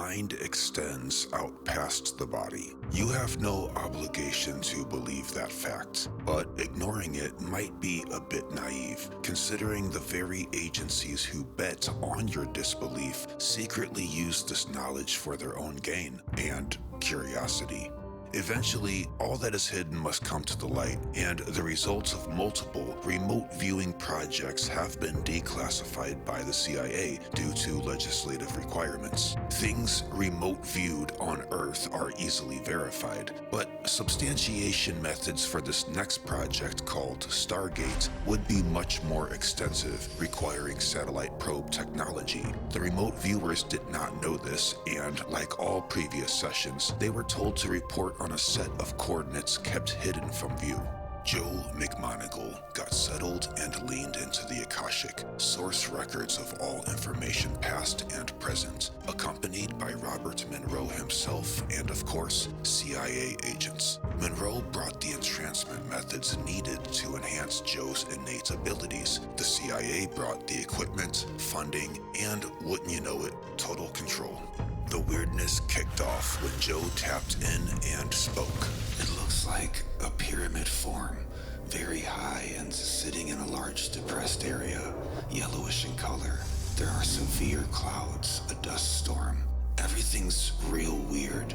mind extends out past the body. You have no obligation to believe that fact, but ignoring it might be a bit naive, considering the very agencies who bet on your disbelief secretly use this knowledge for their own gain and curiosity. Eventually, all that is hidden must come to the light, and the results of multiple remote viewing projects have been declassified by the CIA due to legislative requirements. Things remote viewed on Earth are easily verified, but substantiation methods for this next project called Stargate would be much more extensive, requiring satellite probe technology. The remote viewers did not know this, and like all previous sessions, they were told to report on a set of coordinates kept hidden from view. Joe McMoneagle got settled and leaned into the Akashic, source records of all information past and present, accompanied by Robert Monroe himself and, of course, CIA agents. Monroe brought the entrancement methods needed to enhance Joe's innate abilities. The CIA brought the equipment, funding, and, wouldn't you know it, total control. The weirdness kicked off when Joe tapped in and spoke. It looks like a pyramid form, very high and sitting in a large depressed area, yellowish in color. There are severe clouds, a dust storm. Everything's real weird.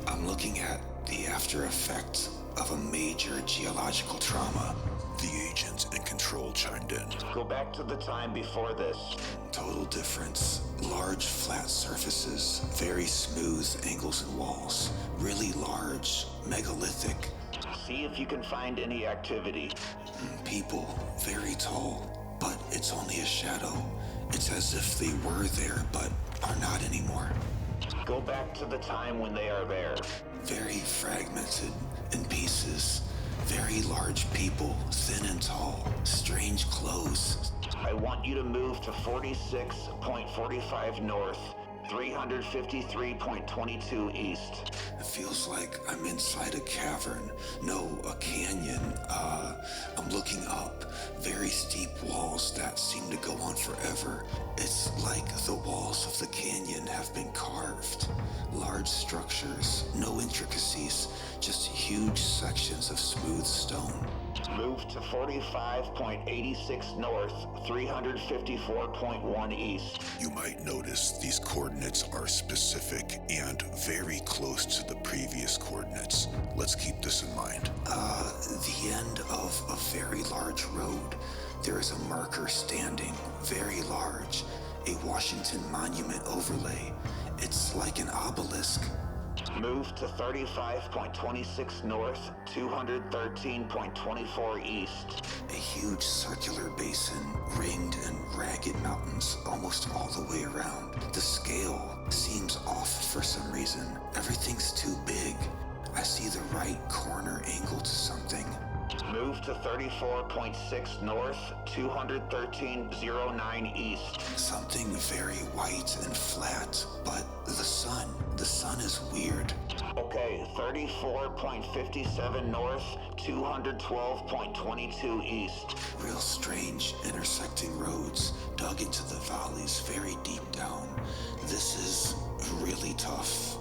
I'm looking at the after effect of a major geological trauma. The agent in control chimed in. Go back to the time before this. Total difference. Large flat surfaces, very smooth angles and walls, really large, megalithic. See if you can find any activity. People, very tall, but it's only a shadow. It's as if they were there, but are not anymore. Go back to the time when they are there. Very fragmented, in pieces. Very large people, thin and tall, strange clothes. I want you to move to 46.45 north, 353.22 east. It feels like I'm inside a cavern. No, a canyon. I'm looking up. Very steep walls that seem to go on forever. It's like the walls of the canyon have been carved. Large structures, no intricacies, just huge sections of smooth stone. Move to 45.86 north, 354.1 east. You might notice these coordinates are specific and very close to the previous coordinates. Let's keep this in mind. The end of a very large road. There is a marker standing, very large, a Washington Monument overlay. It's like an obelisk. Move to 35.26 north, 213.24 east. A huge circular basin, ringed in ragged mountains almost all the way around. The scale seems off for some reason. Everything's too big. I see the right corner angle to something. Move to 34.6 north, 213.09 east. Something very white and flat, but the sun is weird. Okay, 34.57 north, 212.22 east. Real strange intersecting roads dug into the valleys very deep down. This is really tough.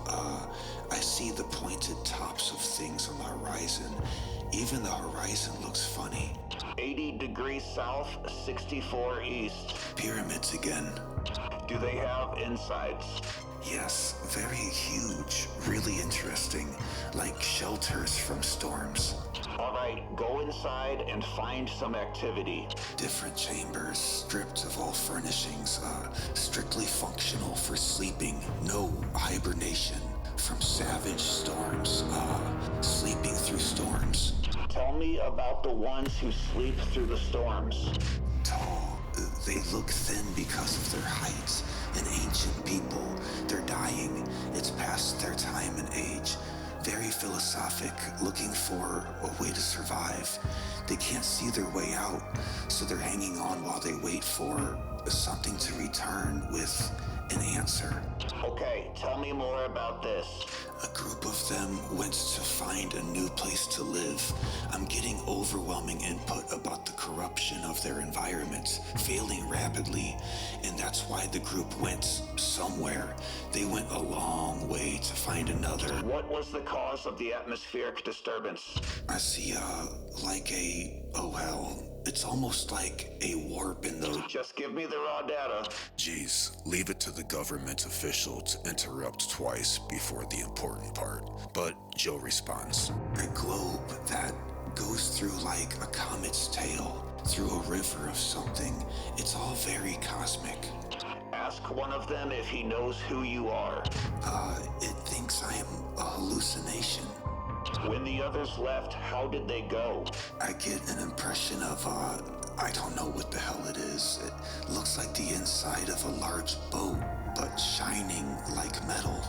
I see the pointed tops of things on the horizon. Even the horizon looks funny. 80 degrees south, 64 east. Pyramids again. Do they have insides? Yes, very huge, really interesting, like shelters from storms. All right, go inside and find some activity. Different chambers, stripped of all furnishings, strictly functional for sleeping, no hibernation. From savage storms, sleeping through storms. Tell me about the ones who sleep through the storms. Tall, they look thin because of their height. An ancient people, they're dying. It's past their time and age. Very philosophic, looking for a way to survive. They can't see their way out, so they're hanging on while they wait for something to return with an answer. Okay, tell me more about this. A A group of them went to find a new place to live. I'm getting overwhelming input about the corruption of their environment, failing rapidly, and that's why the group went somewhere. They went a long way to find another. What was the cause of the atmospheric disturbance? I see, it's almost like a warp in the... Just give me the raw data. Geez, leave it to the government official to interrupt twice before the important part. But Joe responds. A globe that goes through like a comet's tail, through a river of something. It's all very cosmic. Ask one of them if he knows who you are. It thinks I am a hallucination. When the others left, how did they go? I get an impression of, I don't know what the hell it is. It looks like the inside of a large boat, but shining like metal.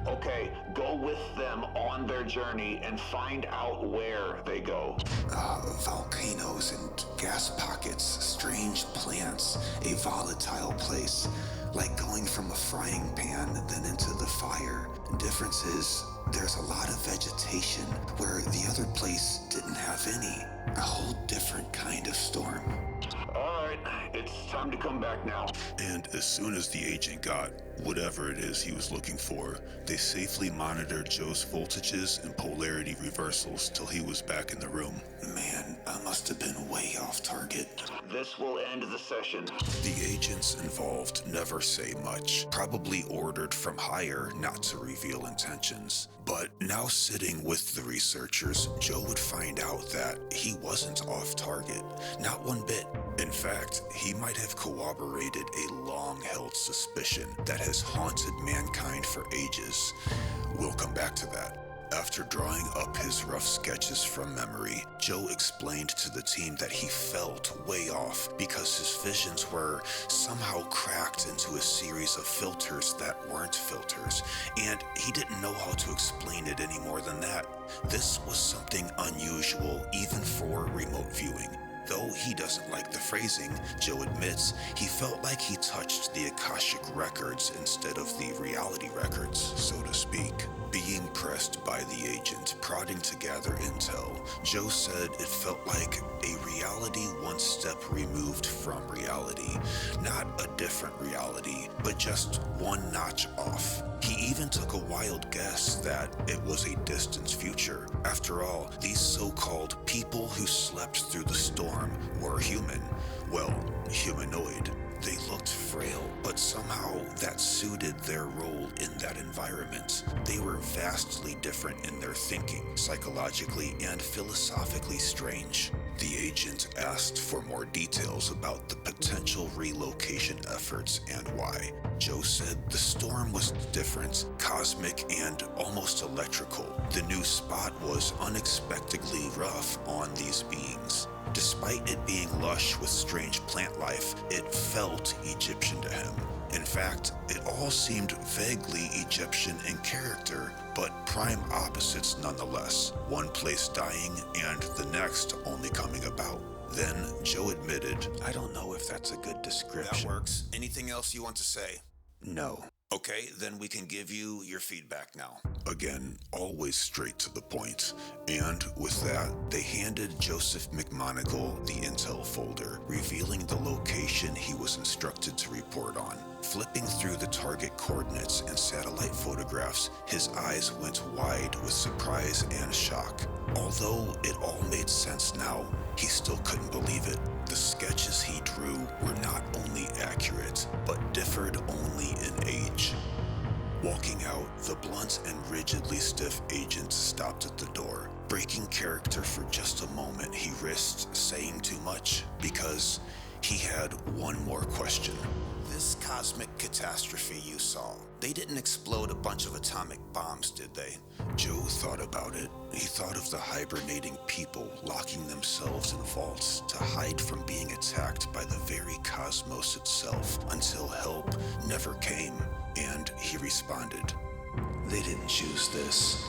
Okay, go with them on their journey and find out where they go. Volcanoes and gas pockets, strange plants, a volatile place, like going from a frying pan then into the fire. Difference is, there's a lot of vegetation where the other place didn't have any. A whole different kind of storm. Alright, it's time to come back now. And as soon as the agent got whatever it is he was looking for, they safely monitored Joe's voltages and polarity reversals till he was back in the room. Man, I must have been way off target. This will end the session. The agents involved never say much, probably ordered from higher not to reveal intentions. But now sitting with the researchers, Joe would find out that he wasn't off target, not one bit. In fact, he might have corroborated a long-held suspicion that has haunted mankind for ages. We'll come back to that. After drawing up his rough sketches from memory, Joe explained to the team that he felt way off because his visions were somehow cracked into a series of filters that weren't filters, and he didn't know how to explain it any more than that. This was something unusual even for remote viewing. Though he doesn't like the phrasing, Joe admits he felt like he touched the Akashic records instead of the reality records, so to speak. Being pressed by the agent, prodding to gather intel, Joe said it felt like a reality one step removed from reality. Not a different reality, but just one notch off. He even took a wild guess that it was a distant future. After all, these so-called people who slept through the storm were human. Well, humanoid. They looked frail, but somehow that suited their role in that environment. They were vastly different in their thinking, psychologically and philosophically strange. The agent asked for more details about the potential relocation efforts and why. Joe said the storm was different, cosmic, and almost electrical. The new spot was unexpectedly rough on these beings. Despite it being lush with strange plant life, it felt Egyptian to him. In fact, it all seemed vaguely Egyptian in character, but prime opposites nonetheless. One place dying and the next only coming about. Then Joe admitted, "I don't know if that's a good description." That works. Anything else you want to say? No. Okay, then we can give you your feedback now. Again, always straight to the point. And with that, they handed Joseph McMoneagle the intel folder, revealing the location he was instructed to report on. Flipping through the target coordinates and satellite photographs, his eyes went wide with surprise and shock. Although it all made sense now, he still couldn't believe it. The sketches he drew were not only accurate, but differed only in age. Walking out, the blunt and rigidly stiff agent stopped at the door. Breaking character for just a moment, he risked saying too much because he had one more question. This cosmic catastrophe you saw, they didn't explode a bunch of atomic bombs, did they? Joe thought about it. He thought of the hibernating people locking themselves in vaults to hide from being attacked by the very cosmos itself until help never came. And he responded, They didn't choose this.